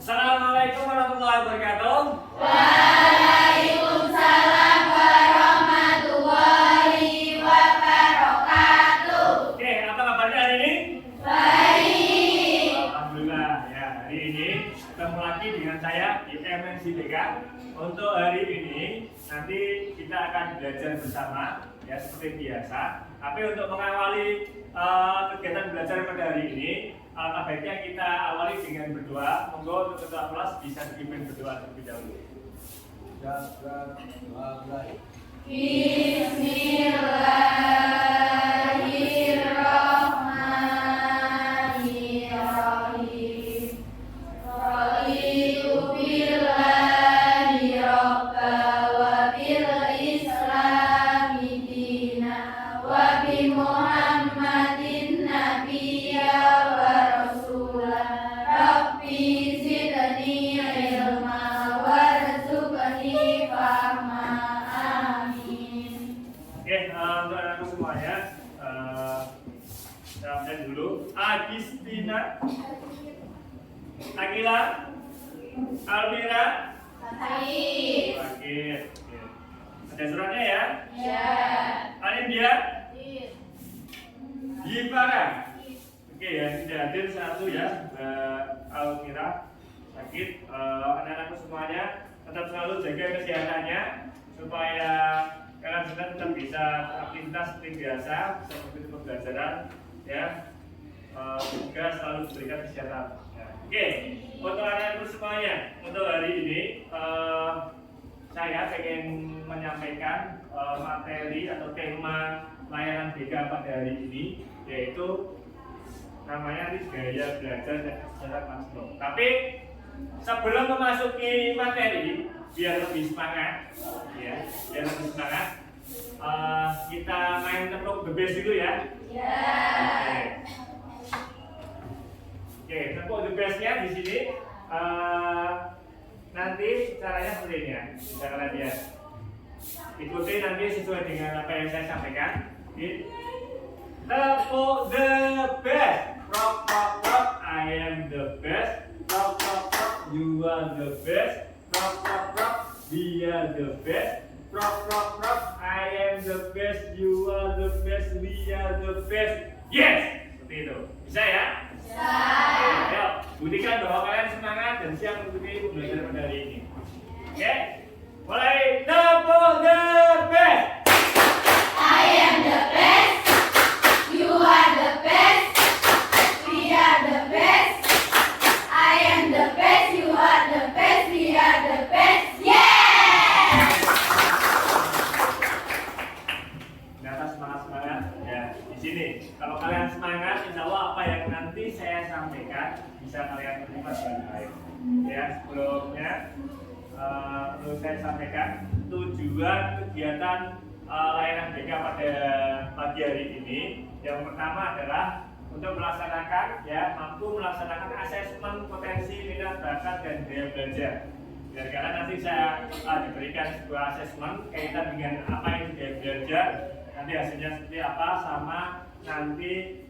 Assalamualaikum warahmatullahi wabarakatuh. Waalaikumsalam warahmatullahi wabarakatuh. Oke, apa kabarnya hari ini? Baik. Alhamdulillah ya, hari ini ketemu lagi dengan saya di MNCTK. Untuk hari ini nanti kita akan belajar bersama ya seperti biasa. Tapi untuk mengawali kegiatan belajar pada hari ini, alangkah baiknya kita awali dengan berdoa. Monggo untuk ketua kelas bisa dipimpin berdoa terlebih dahulu. Bismillahirrahmanirrahim. Raditu billahi rabba wa bil islami dina wa bi Muhammadin nabiyya wa rasulah. Rabbi zidni ilma warzuqni fahma. Amin. Oke, untuk anak-anak semuanya, saya absen dulu. Agustina, Akila, Almira, Baik. Fakir. Oke. Ada suratnya ya? Ya. Anindia, Yipara. Oke ya, sudah hadir satu ya, Mbak Almira, sakit. Anak-anak semuanya tetap selalu jaga kesehatannya supaya kalian semua tetap bisa aktivitas seperti biasa, bisa mengikuti pembelajaran, ya. Juga selalu diberikan kesehatan. Ya. Oke, untuk anak-anak semuanya, untuk hari ini saya ingin menyampaikan materi atau tema layanan BK pada hari ini, yaitu namanya gaya belajar dan kesadaran Maslow. Tapi sebelum memasuki materi, biar lebih semangat, ya, biar lebih semangat, kita main tepuk the best dulu ya. Ya. Oke, tepuk the bestnya di sini. Nanti caranya seperti ini ya, bisa kalian lihat. Ikuti nanti sesuai dengan apa yang saya sampaikan. Tepuk the best. Rock, rock, rock. I am the best. Rock, rock, rock. You are the best. Rock, rock, rock. We are the best. Rock, rock, rock. I am the best. You are the best. We are the best. Yes. Seperti itu. Bisa ya? Bisa. Oke, ayo. Buktikan bahwa kalian semangat dan siap mengikuti pembelajaran pada hari ini. Oke? Mulai. Tepuk the best. I am the best. You are the best. We are the best. I am the best. You are the best. We are the best. Yeah. Di atas semangat ya. Di sini, kalau kalian semangat, insya Allah apa yang nanti saya sampaikan bisa kalian terima dengan baik. Ya, sebelumnya perlu saya sampaikan tujuan kegiatan layanan BK pada pagi hari ini. Yang pertama adalah untuk melaksanakan mampu melaksanakan asesmen potensi minat bakat dan daya belajar. Biar kalian nanti saya diberikan sebuah asesmen kaitan dengan apa yang dia belajar, nanti hasilnya seperti apa, sama nanti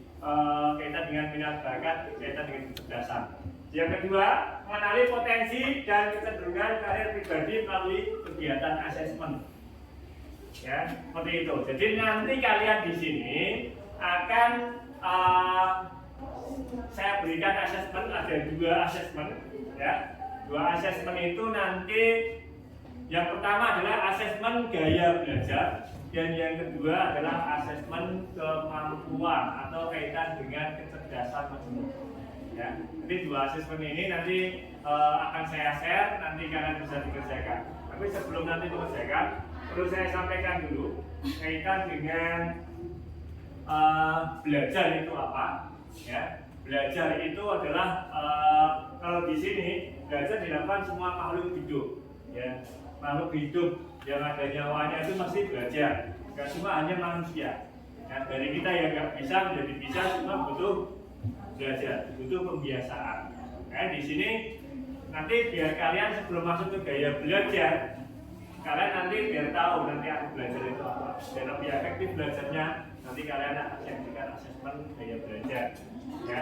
kaitan dengan minat bakat, kaitan dengan kecerdasan. Yang kedua, mengenali potensi dan kecenderungan karir pribadi melalui kegiatan asesmen. Ya, seperti itu. Jadi nanti kalian di sini akan saya berikan asesmen, ada dua asesmen, ya. Dua asesmen itu nanti yang pertama adalah asesmen gaya belajar dan yang kedua adalah asesmen kemampuan atau kaitan dengan kecerdasan manusia. Ya, jadi dua asesmen ini nanti akan saya share, nanti kalian bisa dikerjakan. Tapi sebelum nanti dikerjakan, perlu saya sampaikan dulu kaitan dengan belajar itu apa. Ya, belajar itu adalah kalau di sini belajar dilakukan semua makhluk hidup. Ya, makhluk hidup yang ada nyawanya itu pasti belajar. Gak cuma hanya manusia. Ya, dari kita yang nggak bisa menjadi bisa, cuma butuh belajar, butuh pembiasaan. Di sini nanti biar kalian sebelum masuk ke gaya belajar, kalian nanti biar tahu nanti aku belajar itu apa, dan lebih efektif belajarnya. Nanti kalian akan saksikan asesmen gaya belajar. Ya.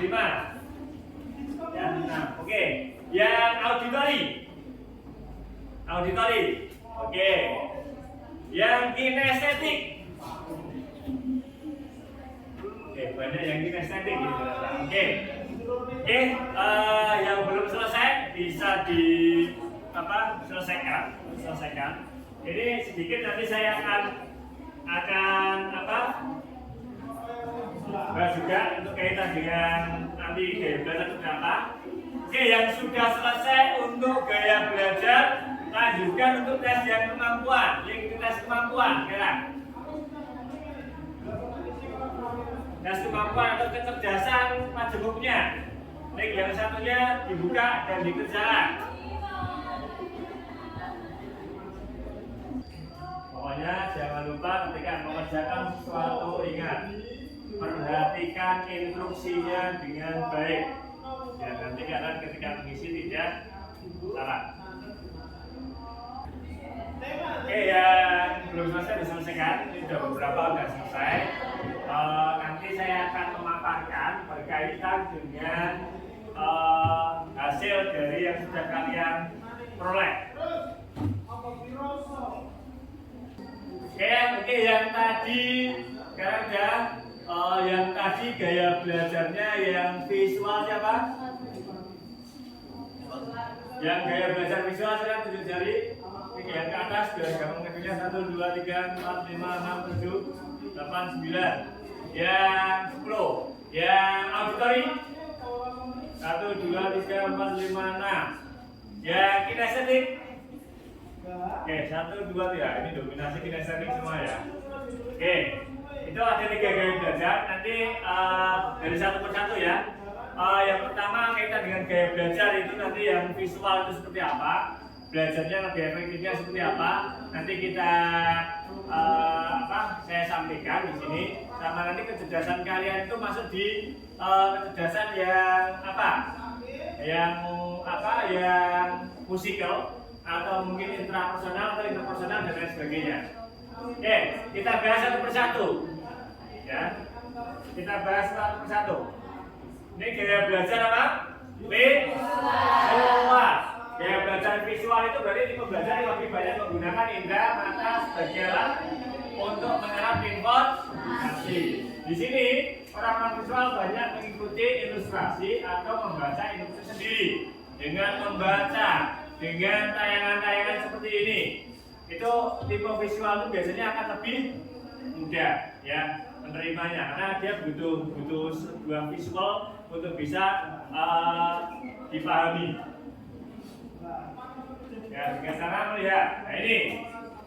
5. Yang 6. Oke. Yang auditory. Oke. Yang kinestetik. Oke, banyak yang kinestetik gitu. Oke. Yang belum selesai bisa selesaikan. Ini sedikit nanti saya akan bahas juga untuk kaitan dengan nanti gaya belajar itu apa. Oke, yang sudah selesai untuk gaya belajar, lanjutkan untuk tes yang kemampuan. Yang tes kemampuan sekarang. Tes kemampuan atau kecerdasan majemuknya. Link yang satunya dibuka dan dikerjakan. Pokoknya jangan lupa ketika mengerjakan sesuatu ingat perhatikan instruksinya dengan baik. Ya, nanti kalian ketika mengisi tidak salah. Oke, yang belum selesai diselesaikan. Ini sudah beberapa sudah selesai. Nanti saya akan memaparkan berkaitan dengan hasil dari yang sudah kalian peroleh. Oke, yang tadi sekarang yang tadi gaya belajarnya yang visual siapa? Yang gaya belajar visual sekarang tunjuk jari. Yang ke atas biar gampang ngitungnya 1, 2, 3, 4, 5, 6, 7, 8, 9. Yang 10. Yang auditory 1, 2, 3, 4, 5, 6. Yang kinestetik. Oke, 1, 2, 3. Ini dominasi kinestetik semua ya. Oke, itu ada 3 gaya belajar. Nanti dari satu persatu ya. Yang pertama kaitan dengan gaya belajar itu nanti yang visual itu seperti apa, belajarnya lebih efektifnya seperti apa. Nanti kita saya sampaikan di sini. Sama nanti kecerdasan kalian itu masuk di kecerdasan yang yang musikal atau mungkin intrapersonal atau interpersonal dan lain sebagainya. Oke, kita bahas satu persatu. Ya, kita bahas satu persatu. Ini gaya belajar apa? Visual. Gaya belajar visual itu berarti tipe belajar yang lebih banyak menggunakan indera mata sebagai alat untuk menyerap informasi. Di sini orang-orang visual banyak mengikuti ilustrasi atau membaca ilustrasi sendiri. Dengan membaca dengan tayangan-tayangan seperti ini, itu tipe visual itu biasanya akan lebih mudah ya menerimanya karena dia butuh sebuah visual untuk bisa dipahami. Ya, dengan cara melihat. Nah ini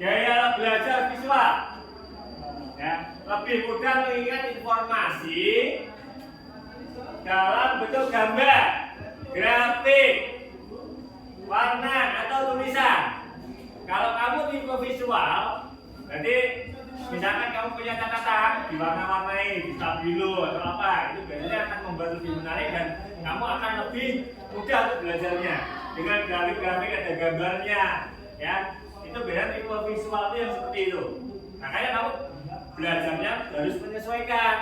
gaya belajar visual. Ya, lebih mudah mengingat informasi dalam bentuk gambar, grafik, warna atau tulisan. Kalau kamu tipe visual, berarti misalkan kamu punya catatan diwarna-warnai, di stabilo atau apa, itu biasanya akan membuat lebih menarik dan kamu akan lebih mudah untuk belajarnya. Dengan grafik-grafik ada gambarnya, ya itu biasanya tipe visual itu yang seperti itu. Makanya kamu belajarnya harus menyesuaikan.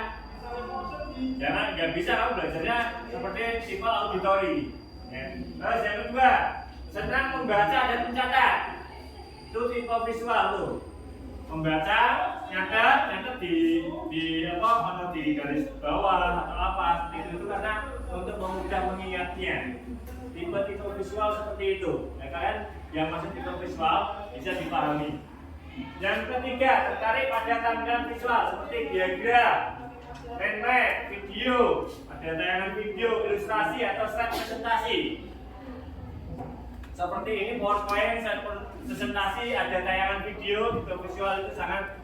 Jangan nggak bisa kamu belajarnya seperti tipe auditory. Ya. Terus yang kedua, senang membaca dan mencatat. Itu tipe visual tuh. Membaca, nyatet di garis bawah atau apa seperti itu karena untuk memudah mengingatnya. Tipe-tipe visual seperti itu. Nah, kalian yang masuk tipe visual bisa dipahami. Yang ketiga, tertarik pada tampilan visual seperti diagram, handmade, video, ada tayangan video, ilustrasi atau slide presentasi. Seperti ini PowerPoint, slide presentasi, ada tayangan video, tipe visual itu sangat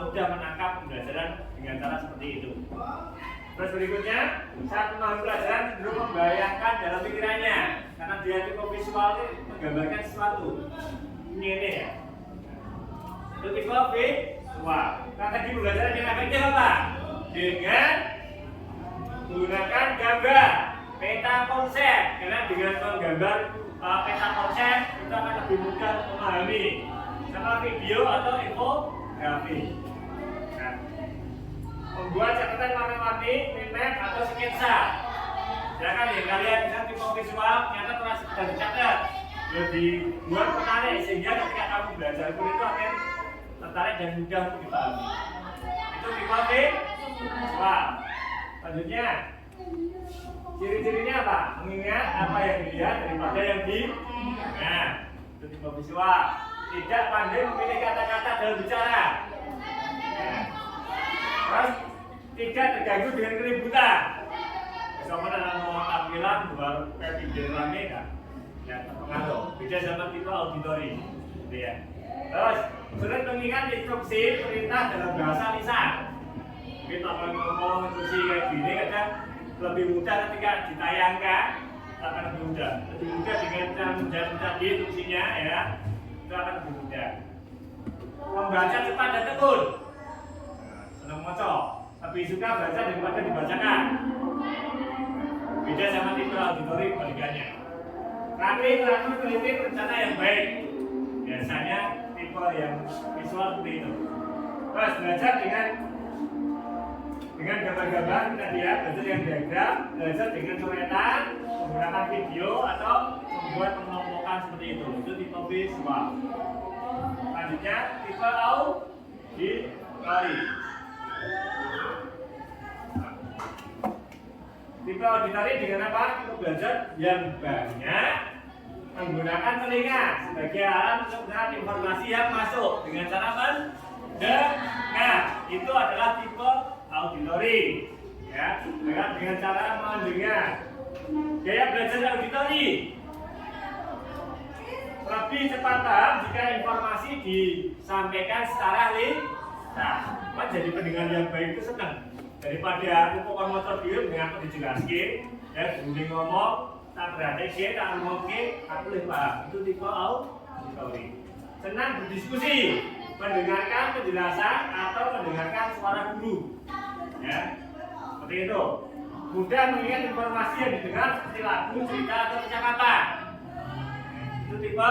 mudah menangkap pembelajaran dengan cara seperti itu. Terus berikutnya, saat memahami pelajaran cenderung membayangkan dalam pikirannya karena dia tipe visual itu menggambarkan sesuatu. Ini ya. Itu tipe visual. Strategi pembelajaran yang efektif apa? Dengan menggunakan gambar, peta konsep. Karena dengan menggambar peta konsep itu akan lebih mudah memahami. Sama video atau infografis. membuat catatan warna-warni, map atau sketsa. Ya kan ya, kalian bisa tipe visual ternyata telah sudah dicatat, dibuat menarik sehingga ketika kamu belajar itu akan tertarik dan mudah untuk dipahami. Itu tipe visual. Selanjutnya, ciri-cirinya apa? Mengingat apa yang dilihat daripada yang nah, itu tipe visual. Tidak pandai memilih kata-kata dalam bicara. Nah, terus tidak terganggu dengan keributan. Misalnya dalam tampilan buat video rame kan, yang terpengaruh. Beda sama tipe auditori, gitu ya. Terus sulit mengingat instruksi perintah dalam bahasa lisan. Kita akan ngomong instruksi kayak gini kadang lebih mudah ketika ditayangkan, akan lebih mudah dengan cara mudah di instruksinya ya, itu akan lebih mudah. Membaca cepat dan tekun, senang moco, lebih suka baca daripada dibacakan. Beda sama tipe auditori kebalikannya. Rapi, teratur, teliti, rencana yang baik. Biasanya tipe yang visual seperti itu. Terus belajar dengan gambar-gambar tadi ya, belajar dengan diagram, belajar dengan coretan, menggunakan video atau membuat pengelompokan seperti itu. Itu tipe visual. Selanjutnya tipe auditori. Tipe auditori dengan apa? Kita belajar yang banyak menggunakan telinga sebagai alat untuk mendengar informasi yang masuk dengan cara mendengar. Itu adalah tipe auditori. Ya, dengan cara mendengar. Gaya belajar auditori lebih cepat paham jika informasi disampaikan secara lisan. Jadi pendengar yang baik itu senang. Daripada pokok motor dia dengan apa dijelaskan, ya bunyi ngomong, tak berarti tak ngomongin, aku lebih paham. Itu tipe auditori. Senang berdiskusi, mendengarkan penjelasan atau mendengarkan suara guru. Ya, seperti itu. Mudah mengingat informasi yang didengar seperti lagu, cerita atau percakapan. Itu tipe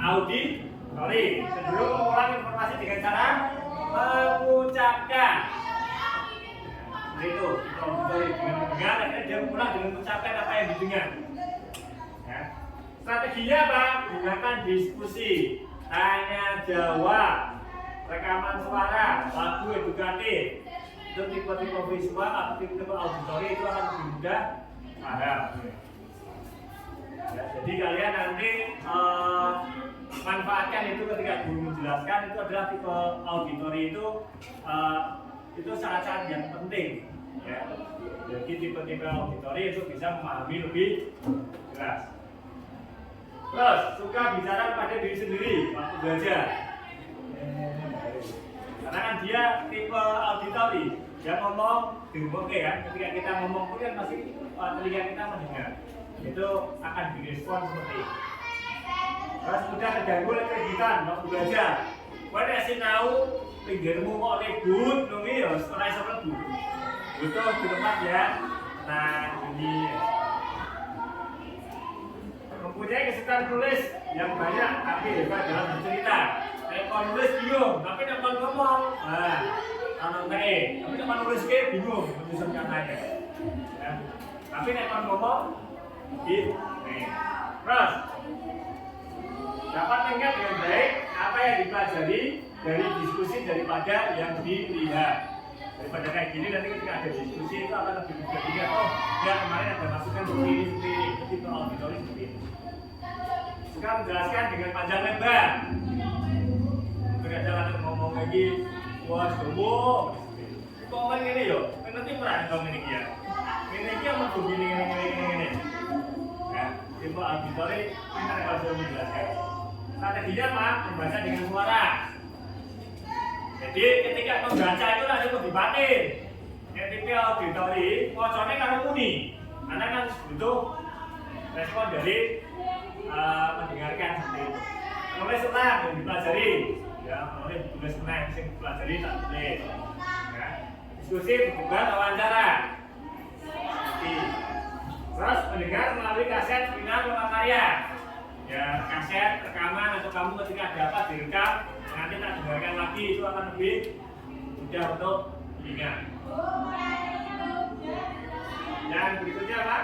auditori. Cenderung mengulang informasi dengan cara mengucapkan. Itu auditori dengan mendengar, akhirnya dia mengulang dengan mengucapkan apa yang didengar. Ya. Strateginya apa? Gunakan diskusi, tanya jawab, rekaman suara, lagu edukatif. Itu tipe-tipe visual atau tipe-tipe auditori itu akan lebih mudah paham. Ya, jadi kalian nanti manfaatkan itu ketika guru menjelaskan itu adalah tipe auditori itu sangat-sangat yang penting. Ya. Jadi tipe-tipe auditori itu bisa memahami lebih jelas. Terus suka bicara pada diri sendiri waktu belajar. Karena kan dia tipe auditori, dia ngomong oke kan. Ketika kita ngomong pun kan pasti telinga kita mendengar. Itu akan direspon seperti itu. Terus mudah terganggu oleh kegiatan waktu belajar. Kau kasih tahu pinggirmu kok ribut, nungi ya setelah iso mlebu. Butuh di tempat ya. Nah ini mempunyai kesukaan tulis yang banyak tapi hebat dalam bercerita. Kalau nulis bingung, tapi dapat ngomong. Nah, tapi dapat nulis bingung menyusun katanya. Ya. Tapi dapat ngomong, terus dapat mengingat dengan baik apa yang dipelajari dari diskusi daripada yang dilihat. Daripada kayak gini nanti ketika ada diskusi itu akan lebih mudah dilihat. Oh, ya kemarin ada masukan seperti ini, itu auditori seperti ini. Sekarang menjelaskan dengan panjang lebar. Kadang-kadang ngomong lagi, wah coba komen ini yo, nanti pernah ngomong ini ya. Ini yang mau begini. Ya, tipe auditori kita akan coba menjelaskan. Strateginya apa? Membaca dengan suara. Jadi ketika membaca itu langsung lebih batin. Yang tipe auditori, wacane karo muni. Karena kan butuh respon dari mendengarkan seperti itu. Nulis ulang yang dipelajari. Ya, oleh tulis menang yang dipelajari tak tulis. Ya. Diskusi, berdebat, wawancara. Terus mendengar melalui kaset, final, karya. Ya, kaset, rekaman atau kamu ketika ada apa direkam, nanti tak dengarkan lagi itu akan lebih mudah untuk diingat. Yang berikutnya apa?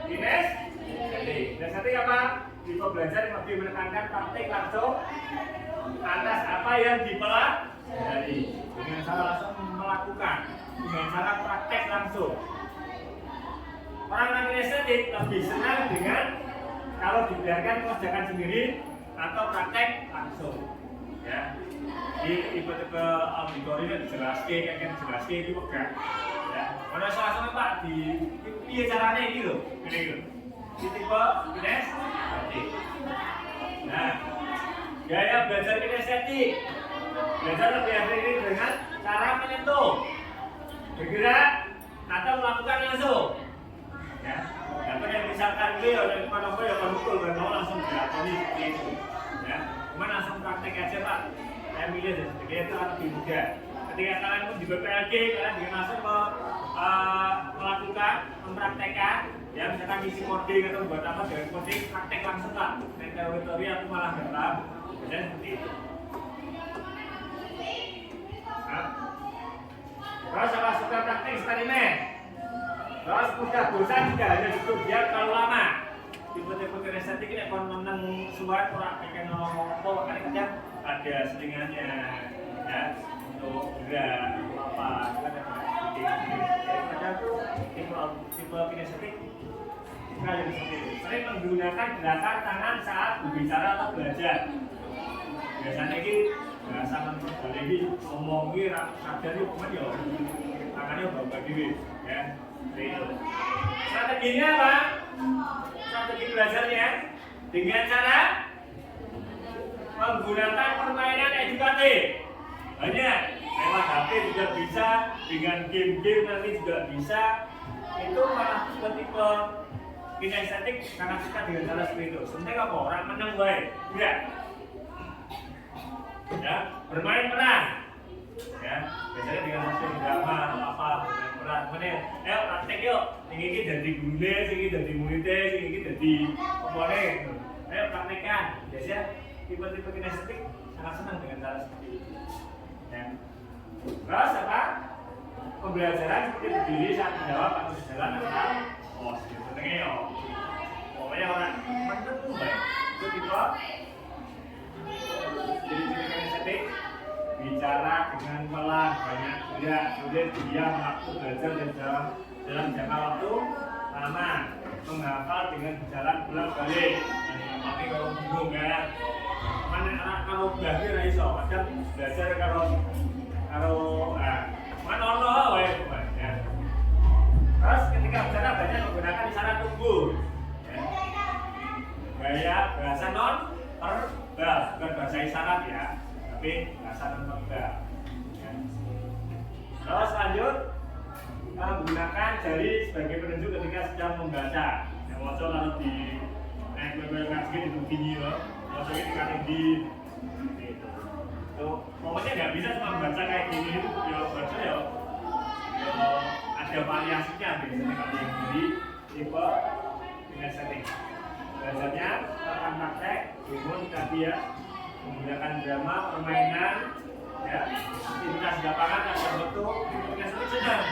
Kinestetik. Kinestetik apa? Tipe belajar yang lebih menekankan praktik langsung atas apa yang dipelajari dengan cara langsung melakukan, dengan cara praktek langsung. Orang kinestetik lebih senang dengan kalau dibiarkan mengerjakan sendiri atau praktek langsung. Ya, di tipe-tipe auditori yang dijelaskan itu pegang. Ya, kalau langsung Pak di caranya ini loh, ini loh. Di tipe kinestetik. Nah, gaya belajar kinestetik. Belajar lebih efektif dengan cara menyentuh, bergerak, atau melakukan langsung. Ya, dapat yang misalkan dia oleh pada ya betul dan mau langsung dilakoni seperti itu. Ya, cuma langsung praktek aja Pak. Saya milih dan sebagainya itu lebih mudah. Ketika kalian pun di BPLG, kalian bisa langsung melakukan, mempraktekkan. Ya, misalkan isi coding atau buat apa dengan coding, praktek langsung Pak. Nek teori aku malah nggak tahu. Dan seperti itu. Terus apa suka praktek eksperimen? Terus mudah bosan juga hanya cukup dia kalau lama. Tipe-tipe kinestetik ini akan menang suara kurang kayak ngomong kadang-kadang ada selingannya ya untuk gerak apa kadang tipe kinestetik juga yang seperti itu. Sering menggunakan gerakan tangan saat berbicara atau belajar. Biasanya ini bahasa lagi ngomong ini sadar itu cuma ya tangannya bawa diri ya. Strateginya apa? Strategi belajarnya dengan cara menggunakan permainan edukatif. Banyak lewat HP juga bisa, dengan game-game nanti juga bisa. Itu malah tipe kinestetik sangat suka dengan cara seperti itu. Sebenarnya apa? Orang menang baik, enggak? Ya, bermain peran. Ya, biasanya dengan hasil drama atau apa peran. Kemudian, ayo praktek yuk. Ini jadi gune, ini jadi muridnya, ini jadi komponen. Ayo praktekkan. Biasanya tipe-tipe kinestetik sangat senang dengan cara seperti itu. Ya. Terus apa? Pembelajaran seperti berdiri saat menjawab atau jalan atau pos. Sebenarnya ya, pokoknya orang menentu baik. Itu tipe ciri-ciri kinestetik. Bicara dengan pelan, banyak gerak, kemudian diam, waktu belajar dan dalam jangka waktu lama, menghafal dengan berjalan bolak-balik. Tapi kalau bingung kan, mana anak kalau belajar iso, kadang belajar kalau mana ono ya. Terus ketika bicara banyak menggunakan isyarat tubuh, ya. Gaya bahasa non verbal, bukan bahasa isyarat ya. Tapi bahasa non-verbal. Ya. Terus lanjut menggunakan jari sebagai penunjuk ketika sedang membaca. Yang wajah kalau di naik level ngaji itu tinggi loh. Wajahnya dikatain di itu. Tuh, pokoknya nggak bisa cuma membaca kayak gini itu. Ya baca ya ada variasinya biasanya kalau yang di tipe kinestetik. Belajarnya akan praktek, ilmu tadi ya. Menggunakan drama, permainan, ya, aktivitas di lapangan agar bentuk kinestetik sedang.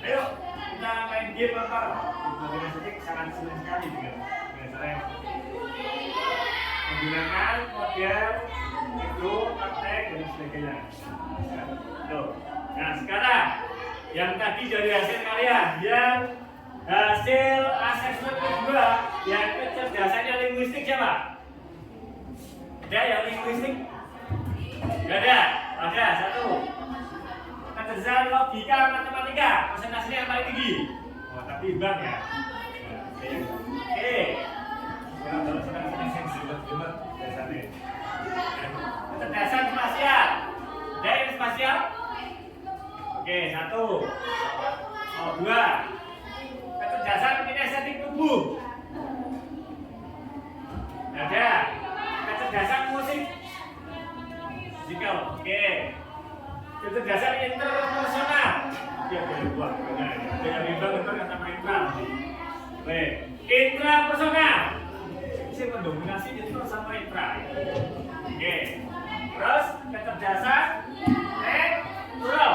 Ayo kita main game apa? Kinestetik sangat senang sekali dengan cara yang menggunakan model itu praktek dan sebagainya. Ya, tuh. Nah sekarang yang tadi dari hasil kalian, yang hasil asesmen kedua, yang kecerdasannya linguistik siapa? Ada yang linguistik? Gak ada? Ada, satu. Kecerdasan logika, matematika, presentasinya yang paling tinggi. Oh, tapi bang ya. Oke. Kalau senang-senang sensitif, biasanya. Kecerdasan spasial. Ada yang spasial? Oke, satu. Oh, dua. Kecerdasan kinestetik tubuh. Ada. Kecerdasan musik. Musikal. Oke. Kecerdasan interpersonal. Ya, boleh buat. Jangan riba betul kata intra. Oke. Intrapersonal. Bisa mendominasi itu sama intra. Oke. Terus kecerdasan natural.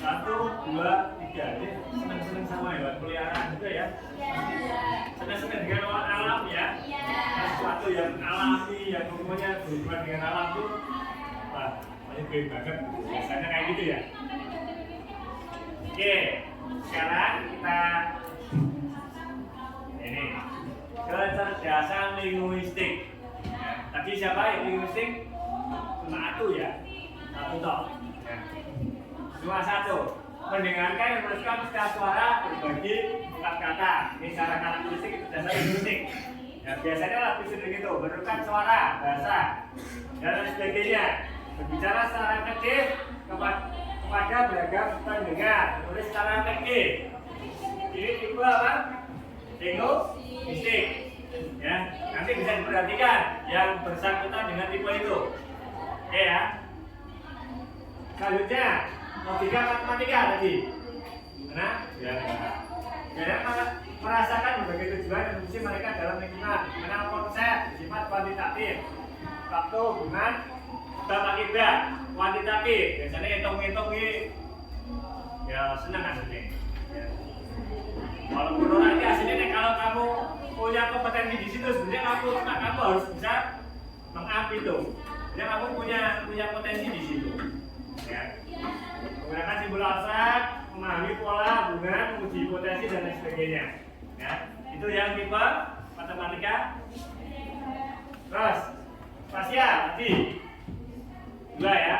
1, 2, 3. Ini senang-senang sama hewan peliharaan juga ya. Senang-senang dengan alam ya. Sesuatu yang alami, yang pokoknya berhubungan dengan alam tuh, wah, banyak banget. Biasanya kayak gitu ya. Oke, sekarang kita ini kecerdasan linguistik. Ya, tadi siapa yang linguistik? Cuma satu ya, satu toh. Ya. Cuma satu. Mendengarkan dan meneruskan setiap suara berbagi kata-kata. Ini cara karakteristik kecerdasan linguistik. Ya, biasanya lebih sering itu, meneruskan suara, bahasa, dan lain sebagainya. Berbicara secara efektif kepada beragam pendengar, menulis secara efektif. Ini tipe apa? Linguistik. Ya, nanti bisa diperhatikan yang bersangkutan dengan tipe itu. Oke ya. Selanjutnya, logika matematika tadi. Mana? Ya. Jadi merasakan berbagai tujuan dan fungsi mereka dalam lingkungan, mengenal konsep, sifat kuantitatif, waktu, hubungan, sebab akibat, kuantitatif. Biasanya hitung-hitung ya senang aslinya. Ya. Kalau menurut nanti aslinya kalau kamu punya kompetensi di situ, sebenarnya kamu harus bisa meng-up itu. Jadi kamu punya potensi di situ. Ya. Menggunakan simbol abstrak, memahami pola, hubungan, menguji hipotesis dan lain sebagainya. Ya. Itu yang tipe matematika. Terus spasial tadi 2 ya.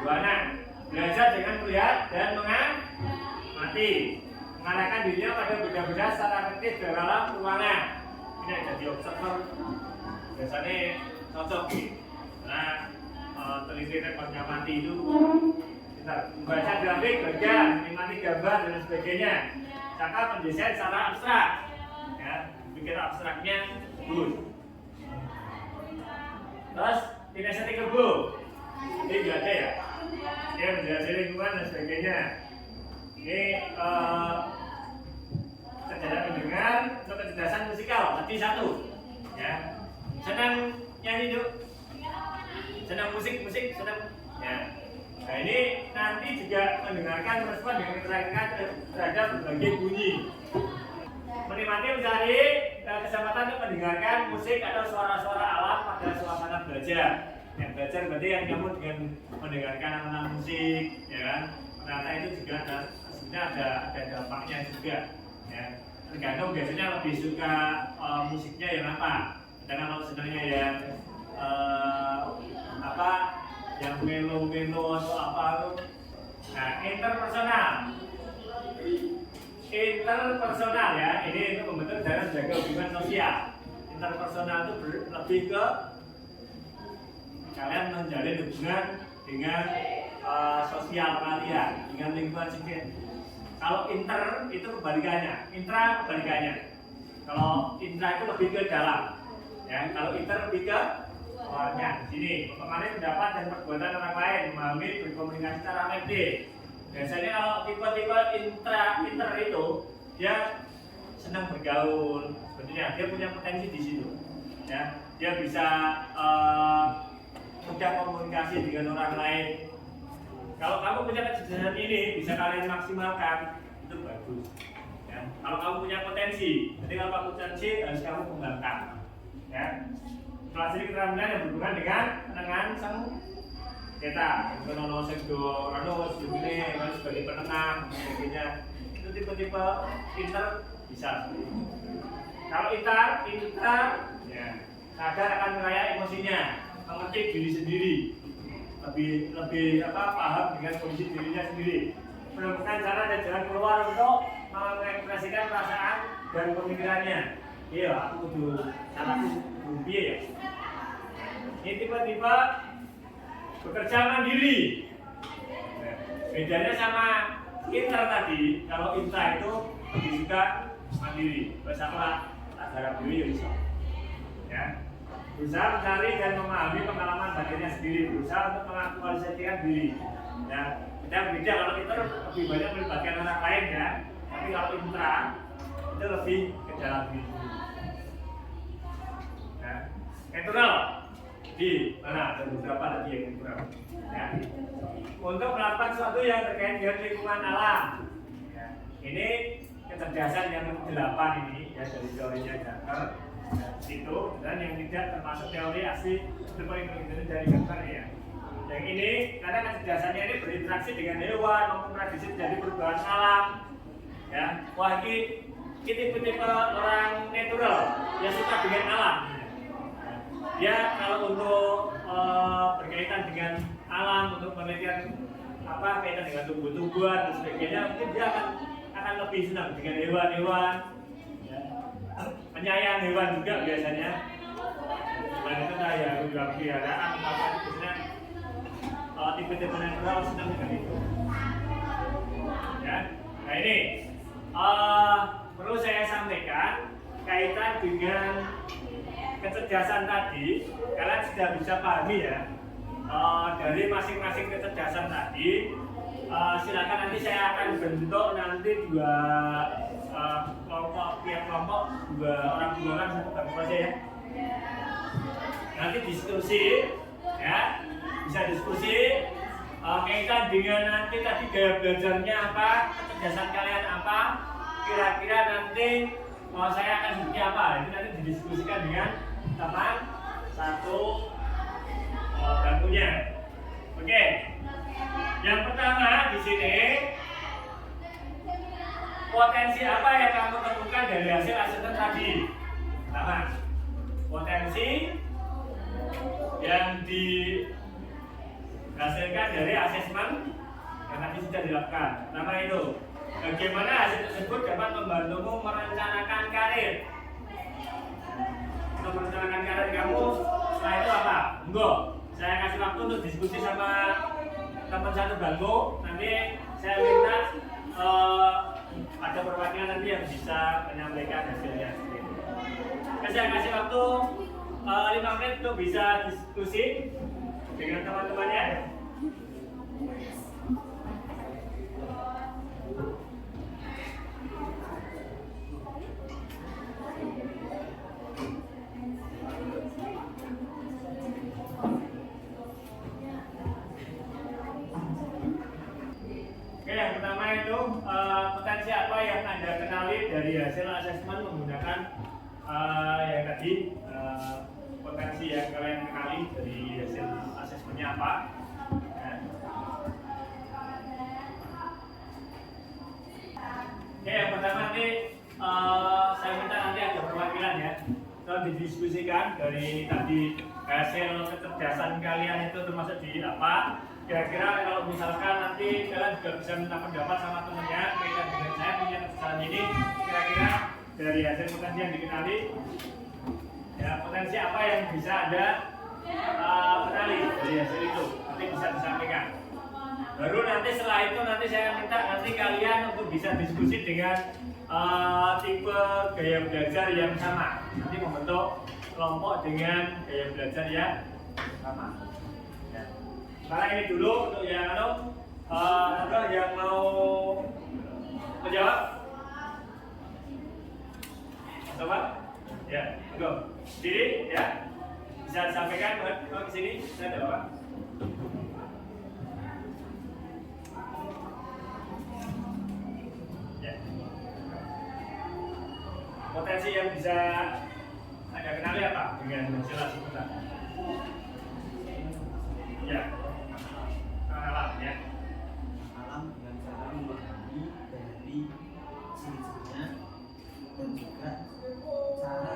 2 belajar dengan melihat dan mengamati. Mengarahkan dirinya pada benda-benda secara aktif dalam ruangan. Ini jadi observer. Biasanya cocok nih. Nah, teliti rekodnya mati itu membaca grafik, bagian, menikmati gambar dan sebagainya. Cakap mendesain secara abstrak, ya, bikin abstraknya bagus. Terus kinestetik kebo, ini juga ada ya. Dia menjelaskan lingkungan dan sebagainya. Ini kecerdasan mendengar atau kecerdasan musikal, tadi 1. Ya, senang nyanyi yuk. Senang musik, senang ya. Nah ini nanti juga mendengarkan merespon dengan keterangan terhadap berbagai bunyi. Menikmati mencari kesempatan untuk mendengarkan musik atau suara-suara alam pada suasana belajar. Yang belajar berarti yang kamu dengan mendengarkan alunan musik, ya kan? Ternyata itu juga sebenarnya ada dampaknya juga. Ya. Tergantung biasanya lebih suka musiknya yang apa. Karena kalau sebenarnya yang yang melo atau apa itu. Nah, interpersonal ya, ini untuk membentuk dan menjaga hubungan sosial. Interpersonal itu lebih ke kalian menjalin hubungan dengan sosial kalian, dengan lingkungan sekitar. Kalau inter itu kebalikannya, intra kebalikannya. Kalau intra itu lebih ke dalam, ya. Kalau inter lebih ke luarnya. Di sini memahami pendapat dan perbuatan orang lain, memahami berkomunikasi secara efektif. Biasanya kalau tipe-tipe inter itu dia senang bergaul, sebenarnya dia punya potensi di situ. Ya, dia bisa mudah komunikasi dengan orang lain. Kalau kamu punya kecerdasan ini bisa kalian maksimalkan, itu bagus. Ya. Kalau kamu punya potensi, jadi kalau kamu potensi harus kamu kembangkan. Ya. Pelajari keterampilan yang berhubungan dengan sang kita, ekonomi sektor, ini sebagai penengah, sebagainya. Itu tipe-tipe inter bisa. Kalau intra, ya, sadar akan wilayah emosinya, mengerti diri sendiri, lebih paham dengan kondisi dirinya sendiri, menemukan cara dan jalan keluar untuk mengekspresikan perasaan dan pemikirannya. Iya, aku kudu cara piye ya. Ini tipe-tipe bekerja mandiri. Bedanya sama inter tadi, kalau intra itu lebih suka mandiri, bersama tak garap diri ya bisa. Ya. Berusaha mencari dan memahami pengalaman batinnya sendiri, berusaha untuk mengaktualisasikan diri. Ya, kita beda kalau inter lebih banyak melibatkan orang lain ya, tapi kalau intra itu lebih ke dalam diri. Ya. Natural. mana ada beberapa lagi yang kurang. Ya. Untuk melakukan sesuatu yang terkait dengan lingkungan alam. Ya. Ini kecerdasan yang ke-8 ini ya dari teorinya Jacker itu, dan yang tidak termasuk teori asli itu dari Jacker ya. Yang ini karena kecerdasannya ini berinteraksi dengan hewan maupun prediksi menjadi perubahan alam. Ya, wah ini tipe-tipe orang natural yang suka dengan alam. Ya, kalau untuk berkaitan dengan alam, untuk penelitian kaitan dengan tumbuh-tumbuhan dan sebagainya, mungkin dia akan lebih senang dengan hewan-hewan, ya. Penyayang hewan juga biasanya. Selain itu ya juga peliharaan, biasanya tipe-tipe natural senang dengan itu. Ya, nah ini perlu saya sampaikan kaitan dengan kecerdasan tadi. Kalian sudah bisa pahami ya. Dari masing-masing kecerdasan tadi, silakan nanti saya akan bentuk nanti dua kelompok, tiap kelompok dua orang satu kelompok saja ya. Nanti diskusi ya, bisa diskusi kaitan dengan nanti tadi gaya belajarnya apa, kecerdasan kalian apa, kira-kira nanti saya akan seperti apa. Itu nanti didiskusikan dengan teman satu bangkunya. Oke. Yang pertama di sini, potensi apa yang kamu temukan dari hasil asesmen tadi? Pertama, potensi yang dihasilkan dari asesmen yang tadi sudah dilakukan. Pertama itu, bagaimana hasil tersebut dapat membantumu merencanakan karir? Untuk merencanakan karir kamu, setelah itu apa? Enggak. Saya kasih waktu untuk diskusi sama teman satu bangku. Nanti saya minta ada perwakilan nanti yang bisa menyampaikan hasilnya. Saya kasih waktu 5 menit untuk bisa diskusi dengan teman-temannya. Yang pertama itu potensi apa yang Anda kenali dari hasil asesmen menggunakan yang tadi, potensi yang kalian kenali dari hasil asesmennya apa ya. Oke, yang pertama nanti saya minta nanti ada perwakilan ya, kalau didiskusikan dari tadi hasil kecerdasan kalian itu termasuk di apa. Kira-kira kalau misalkan nanti kalian juga bisa minta pendapat sama temennya kaitan dengan saya punya kecerdasan ini, kira-kira dari hasil potensi yang dikenali ya, potensi apa yang bisa Anda kenali dari hasil itu, nanti bisa disampaikan. Baru nanti setelah itu nanti saya minta nanti kalian untuk bisa diskusi dengan tipe gaya belajar yang sama, nanti membentuk kelompok dengan gaya belajar yang sama. Karena ini dulu untuk yang yang mau menjawab. Coba, ya, go. Diri, ya, bisa disampaikan ke sini. Saya ada apa? Ya. Potensi yang bisa Anda kenali apa dengan hasil asesmen? Ya. Alam ya. Alam dengan cara memahami dari ciri-cirinya dan juga cara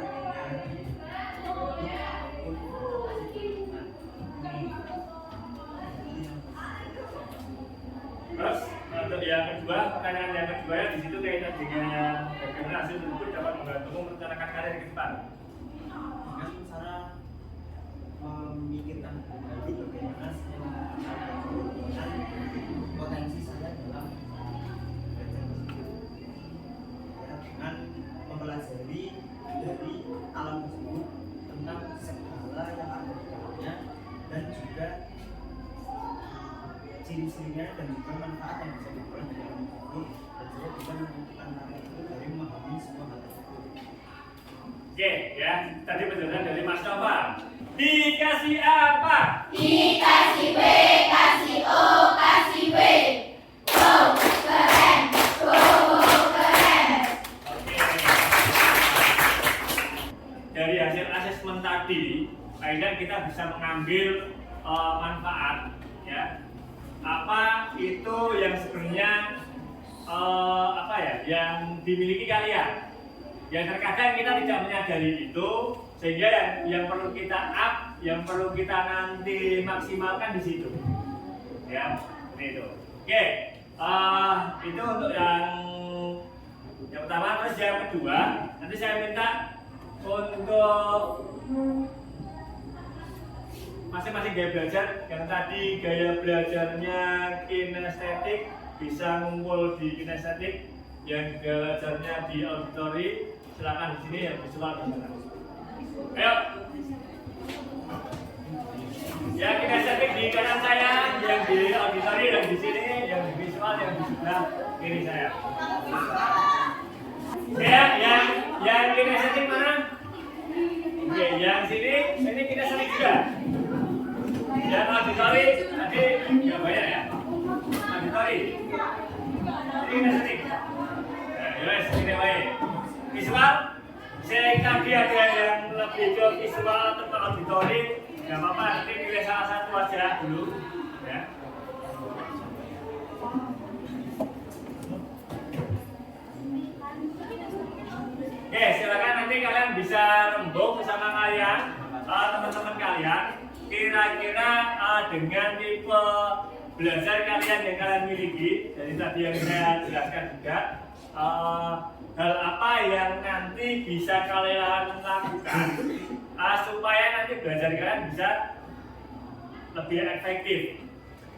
Terus untuk yang kedua, pertanyaan yang kedua di situ kaitan dengan bagaimana hasil tersebut dapat membantumu merencanakan karir ke depan. dengan cara memikirkan kembali bagaimana potensi saya dalam belajar tersebut ya, dengan mempelajari dari alam tersebut tentang segala yang ada di dalamnya dan juga ciri-cirinya dan juga manfaat yang bisa diperoleh dari alam tersebut, dan juga bisa menentukan karir itu dari memahami semua hal tersebut. Oke, ya. Tadi penjelasan dari Mas Nova. Dikasih apa? Dikasih B, kasih O, kasih W. Wow, keren. Wow, keren. Oke. Dari hasil asesmen tadi, akhirnya kita bisa mengambil manfaat, ya. Apa itu yang sebenarnya yang dimiliki kalian? Yang terkadang kita tidak menyadari itu, sehingga yang perlu kita up, yang perlu kita nanti maksimalkan di situ. Ya, ini itu. Oke, itu untuk yang pertama. Terus yang kedua, nanti saya minta untuk masing-masing gaya belajar. Yang tadi gaya belajarnya kinestetik bisa ngumpul di kinestetik, yang belajarnya di auditori silakan di sini, yang visual di sana. Ayo. Ya, kinestetik di kanan saya, yang di auditori yang di sini, yang di visual yang di sebelah kiri saya. Ya, yang kinestetik mana? Oke, yang sini ini kinestetik juga. Yang auditori tadi nggak banyak ya. Auditori. Ini kinestetik. Yes, ini baik. Visual, saya tadi ada yang lebih ke visual atau ke auditori, nggak apa-apa, nanti pilih salah satu aja dulu, ya. Oke, silakan nanti kalian bisa rembuk bersama kalian, teman-teman kalian, kira-kira dengan tipe belajar kalian yang kalian miliki, jadi tadi yang saya jelaskan juga. Hal apa yang nanti bisa kalian lakukan supaya nanti belajar kalian bisa lebih efektif,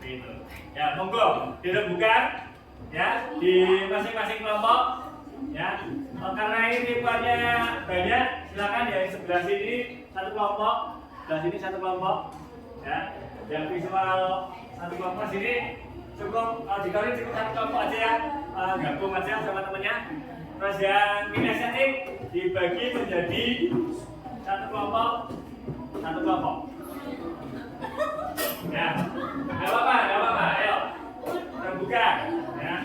gitu. Ya, monggo dirembukan ya di masing-masing kelompok, ya. Karena ini tipenya banyak, silakan yang sebelah sini satu kelompok, sebelah sini satu kelompok, ya. Yang visual satu kelompok sini. Cukup auditori cukup satu kelompok aja ya, gabung aja sama temennya. Terus yang kinestetik dibagi menjadi satu kelompok. Ya, nggak apa-apa, ayo terbuka, ya.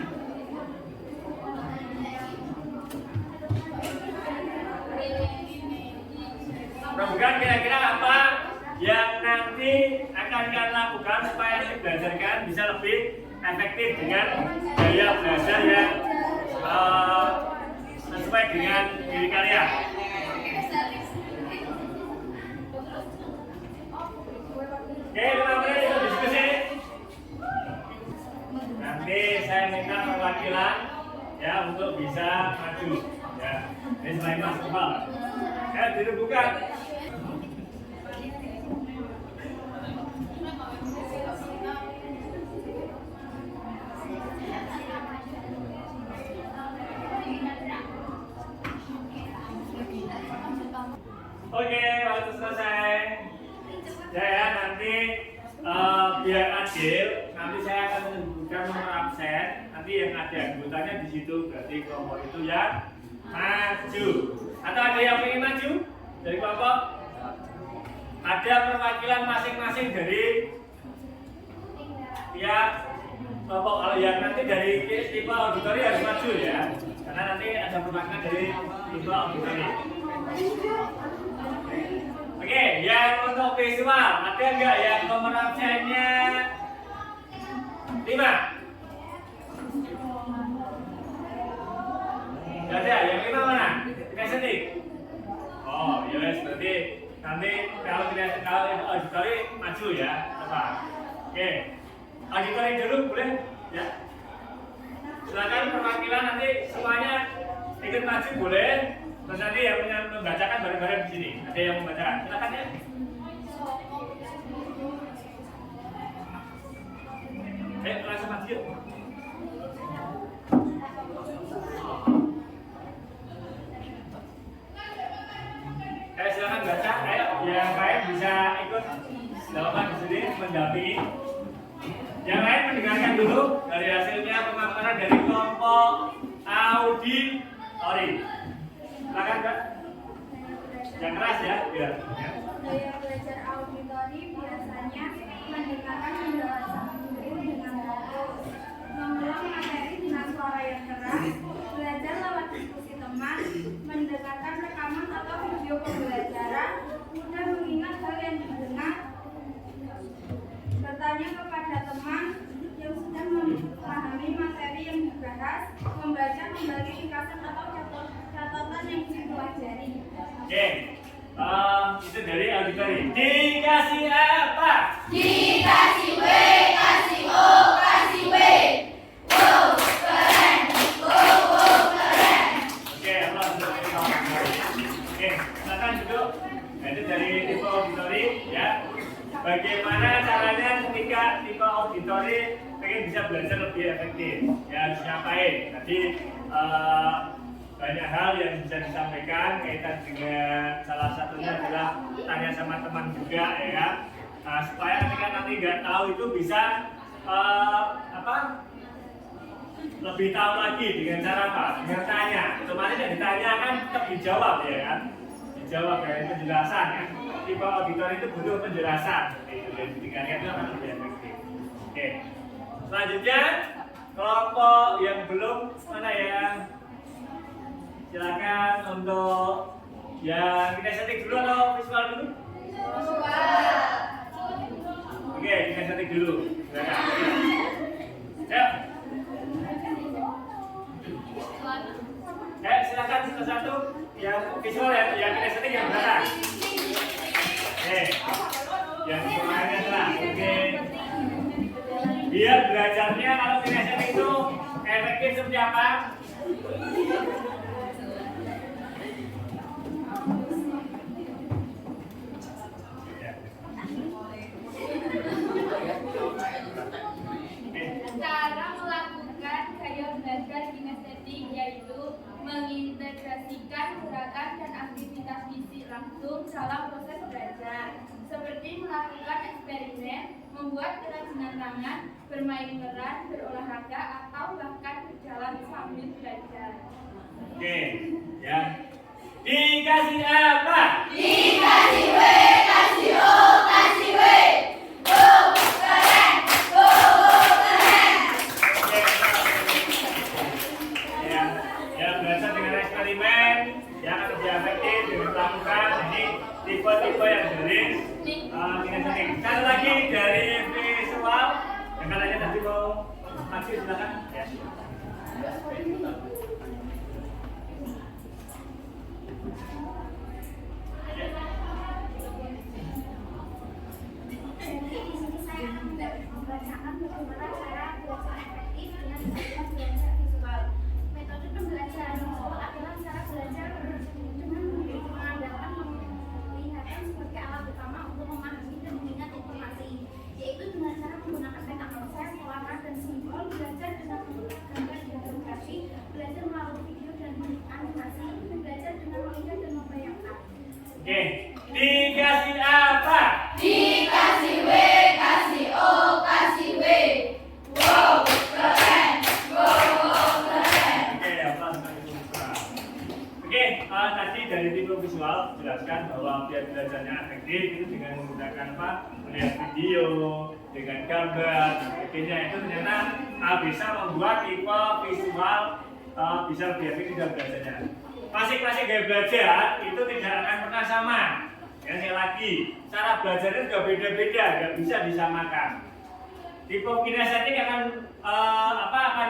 Terbuka kira-kira apa yang nanti akan kalian lakukan supaya nanti belajar kalian bisa lebih efektif dengan gaya belajar yang sesuai dengan diri kalian. Oke, 5 menit itu diskusi. Nanti saya minta perwakilan ya untuk bisa maju. Ya, ini selain Mas Iqbal. Ya, dibuka. Oke, waktu selesai. Ya, nanti biar adil, nanti saya akan menunjukkan nomor absen. Nanti yang ada anggotanya di situ, berarti kelompok itu yang maju. Atau ada yang ingin maju dari kelompok? Ada perwakilan masing-masing dari pihak kelompok. Kalau yang nanti dari tipe auditori harus maju ya, karena nanti ada perwakilan dari tipe auditori. Oke, yang untuk visual ada nggak yang nomor absennya 5? Nggak ada, yang 5 mana? Kinestetik. Oh, yes, berarti nanti kalau auditori maju ya, apa? Oke, auditori dulu boleh ya. Silakan perwakilan nanti semuanya ikut maju boleh. Terus nanti yang membacakan bareng-bareng di sini. Ada yang membacakan. Silakan ya. Ayo langsung maju yuk. Silakan baca. Ayo yang lain bisa ikut jawaban di sini mendampingi. Yang lain mendengarkan dulu dari hasilnya pemaparan dari kelompok auditori. Silakan, Mbak. yang keras ya, biar. Ya. Gaya belajar auditori biasanya mendekatkan penjelasan guru dengan fokus, mengulang materi dengan suara yang keras, belajar lewat diskusi teman, mendekatkan rekaman atau video pembelajaran, mudah mengingat hal yang didengar, bertanya kepada teman yang sudah memahami materi yang dibahas, membaca kembali ringkasan atau catatan yang dipelajari. Oke. Itu dari auditori. Dikasih apa? Dikasih W, kasih O, kasih W. Wow, keren. Wow, keren. Oke, apa untuk ini Oke, silakan duduk. Nah, itu dari tipe auditori ya. Bagaimana caranya ketika tipe auditori pengen bisa belajar lebih efektif? Ya harus ngapain? Tadi banyak hal yang bisa disampaikan kaitan dengan salah satunya adalah tanya sama teman juga ya. Supaya ketika nanti nggak tahu itu bisa lebih tahu lagi dengan cara apa? Dengan tanya. Otomatis yang ditanya kan tetap dijawab ya kan? Dijawab dari penjelasan ya. Tipe auditor itu butuh penjelasan. Itu dan ketiganya itu akan lebih efektif. Oke. Selanjutnya kelompok yang belum mana ya? Silakan untuk yang kinestetik dulu atau visual dulu? Oke, kinestetik dulu. Silakan. Ayo. Silakan satu-satu yang visual ya, yang kinestetik yang belakang. Yang semuanya salah. Oke. Biar belajarnya kalau kinestetik itu efektif seperti apa? Cara melakukan gaya belajar kinestetik yaitu mengintegrasikan gerakan dan aktivitas fisik langsung dalam proses belajar, seperti melakukan eksperimen, membuat kerajinan tangan, bermain peran, berolahraga, atau bahkan berjalan sambil belajar. Oke, ya. Dikasih apa? Dikasih W, kasih O, kasih W. Wow, keren. Wow, keren. Ya, belajar dengan eksperimen yang akan lebih efektif dengan melakukan ini tipe-tipe yang dari kinestetik. Sekali lagi dari visual, yang katanya tadi mau maju silakan. Ya. Jadi di sini saya membacakan bagaimana cara belajar efektif dengan metode belajar visual. Metode pembelajaran visual adalah cara belajar dengan mengandalkan penglihatan sebagai alat utama untuk memahami dan mengingat informasi, yaitu dengan cara menggunakan peta proses, warna dan simbol, belajar dengan menggunakan gambar dan grafik, belajar melalui video dan animasi, belajar dengan melihat dan membayangkan. Oke, dikasih apa? Dikasih W, kasih O, kasih W. Wow, keren. Wow, keren. Oke, apa visual? Oke, tadi dari tipe visual jelaskan bahwa biar belajarnya efektif itu dengan menggunakan apa? Melihat video, dengan gambar, dan sebagainya. Itu ternyata bisa membuat tipe visual bisa lebih efektif dalam belajarnya. Masing-masing gaya belajar itu tidak akan pernah sama. Ya, sekali lagi, cara belajarnya juga beda-beda, nggak bisa disamakan. Tipe kinestetik akan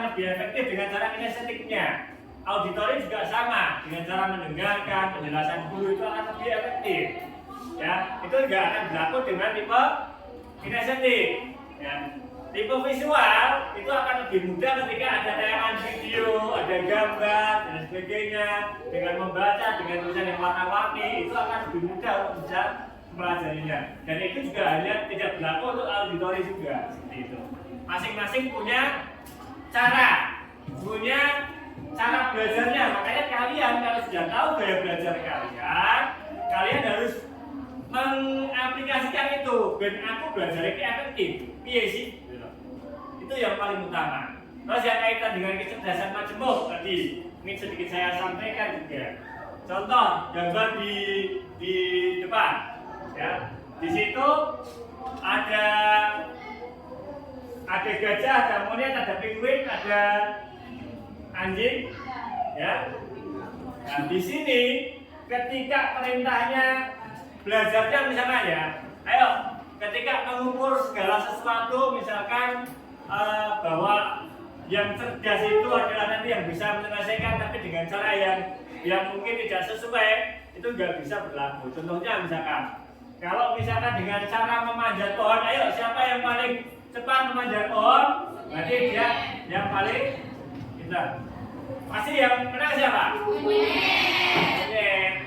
lebih efektif dengan cara kinestetiknya. Auditori juga sama, dengan cara mendengarkan penjelasan guru itu akan lebih efektif. Ya, itu juga akan berlaku dengan tipe kinestetik. Ya. Tipe visual itu akan lebih mudah ketika ada tayangan video, ada gambar dan sebagainya. Dengan membaca, dengan tulisan yang warna-warni itu akan lebih mudah untuk bisa mempelajarinya. Dan itu juga hanya tidak berlaku untuk auditori juga seperti itu. Masing-masing punya cara belajarnya. Makanya kalian kalau sudah tahu gaya belajar kalian harus mengaplikasikan itu. Ben aku belajar ini efektif. Iya sih. Itu yang paling utama. Terus yang kaitan dengan kecerdasan majemuk tadi, ini sedikit saya sampaikan juga. contoh gambar di depan, ya. Di situ ada gajah, ada monyet, ada penguin, ada anjing, ya. Nah, di sini ketika perintahnya belajarnya misalkan ya, ayo ketika mengukur segala sesuatu misalkan bahwa yang cerdas itu adalah nanti yang bisa menyelesaikan tapi dengan cara yang mungkin tidak sesuai, itu nggak bisa berlaku. Contohnya misalkan kalau misalkan dengan cara memanjat pohon, ayo siapa yang paling cepat memanjat pohon, berarti dia yang paling pintar. Pasti yang menang siapa? Monyet.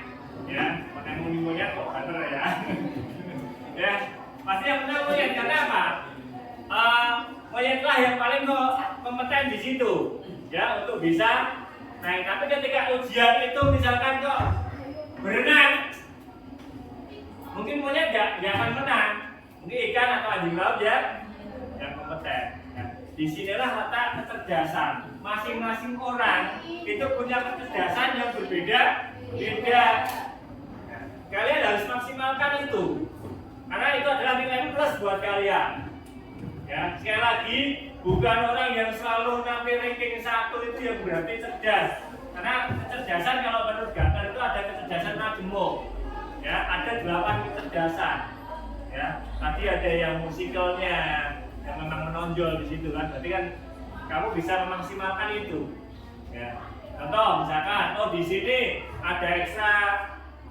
Ya, pakai monyet kok bener ya. Ya, pasti yang menang monyet karena apa? Monyetlah yang paling kompeten di situ, ya, untuk bisa naik. Tapi ketika ujian itu misalkan kok berenang, mungkin monyet nggak akan menang. Mungkin ikan atau anjing laut ya yang kompeten. Ya. Disinilah letak kecerdasan. Masing-masing orang itu punya kecerdasan yang berbeda-beda. Ya. Kalian harus maksimalkan itu, karena itu adalah nilai plus buat kalian. Ya, sekali lagi, bukan orang yang selalu nampil ranking 1 itu yang berarti cerdas. Karena kecerdasan kalau menurut Gartner itu ada kecerdasan majemuk. Ya, ada 8 kecerdasan. Ya, tadi ada yang musikalnya yang memang menonjol di situ kan. Berarti kan kamu bisa memaksimalkan itu. Ya. Contoh misalkan, oh di sini ada ekstra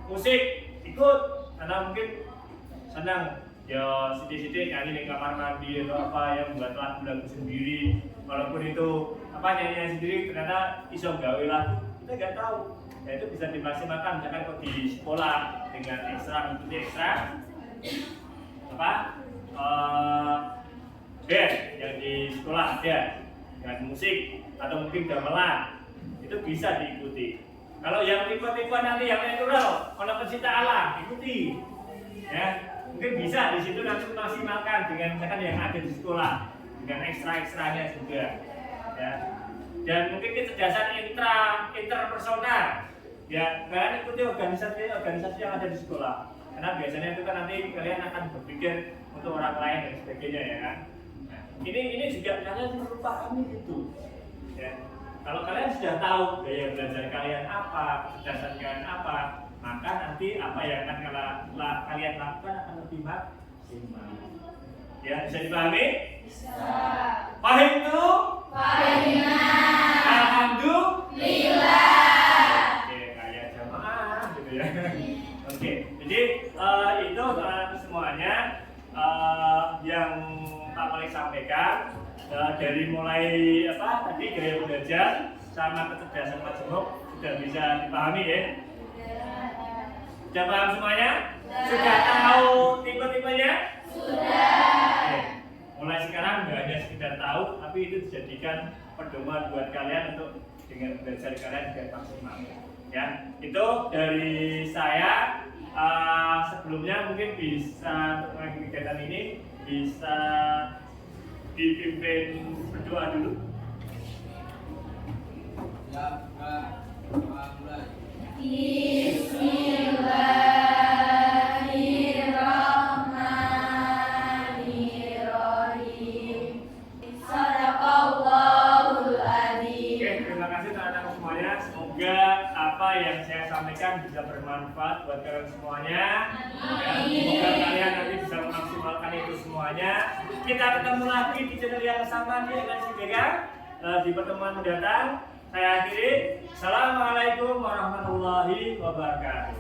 musik, ikut, karena mungkin senang. Ya sidik-sidik nyanyi di kamar mandi atau apa yang buat lagu-lagu sendiri, walaupun itu apa nyanyian sendiri ternyata iso gawe lagu, kita nggak tahu. Ya itu bisa dimaksimalkan misalkan kok di sekolah dengan mengikuti ekstra apa band yang di sekolah ada dengan musik atau mungkin gamelan, itu bisa diikuti. Kalau yang tipe-tipe nanti yang natural, kalau pecinta alam, ikuti, ya. Mungkin bisa di situ nanti maksimalkan dengan misalkan yang ada di sekolah dengan ekstra-ekstranya juga, ya. Dan mungkin kecerdasan interpersonal, ya. Kalian ikuti organisasi yang ada di sekolah, karena biasanya itu kan nanti kalian akan berpikir untuk orang lain dan sebagainya, ya kan. Nah, ini juga kalian perlu pahami gitu, ya. Kalau kalian sudah tahu gaya belajar kalian apa, kecerdasan kalian apa, maka nanti apa yang akan kalian lakukan akan lebih maksimal. Ya, bisa dipahami? Bisa. Paham itu? Fahimna. Alhamdulillah. Oke, kayak jamaah gitu ya. Oke, jadi itu semuanya yang Pak Malik sampaikan. Dari mulai apa tadi gaya belajar sama kecerdasan majemuk sudah bisa dipahami ya. Sudah paham semuanya? Sudah tahu tipe-tipenya? Sudah. Oke. Mulai sekarang nggak hanya sekedar tahu, tapi itu dijadikan pedoman buat kalian untuk dengan belajar kalian biar maksimal. Ya, itu dari saya. Sebelumnya mungkin bisa untuk kegiatan ini bisa dipimpin berdoa dulu. Ya, mulai. Bismillahirrahmanirrahim. Sadaqallahul adzim. Oke, terima kasih teman-teman semuanya. Semoga apa yang saya sampaikan bisa bermanfaat buat kalian semuanya. Ya, semoga kalian nanti bisa memaksimalkan itu semuanya. Kita ketemu lagi di channel yang sama di MNC Mega di pertemuan mendatang. Saya akhiri. Assalamualaikum warahmatullahi wabarakatuh.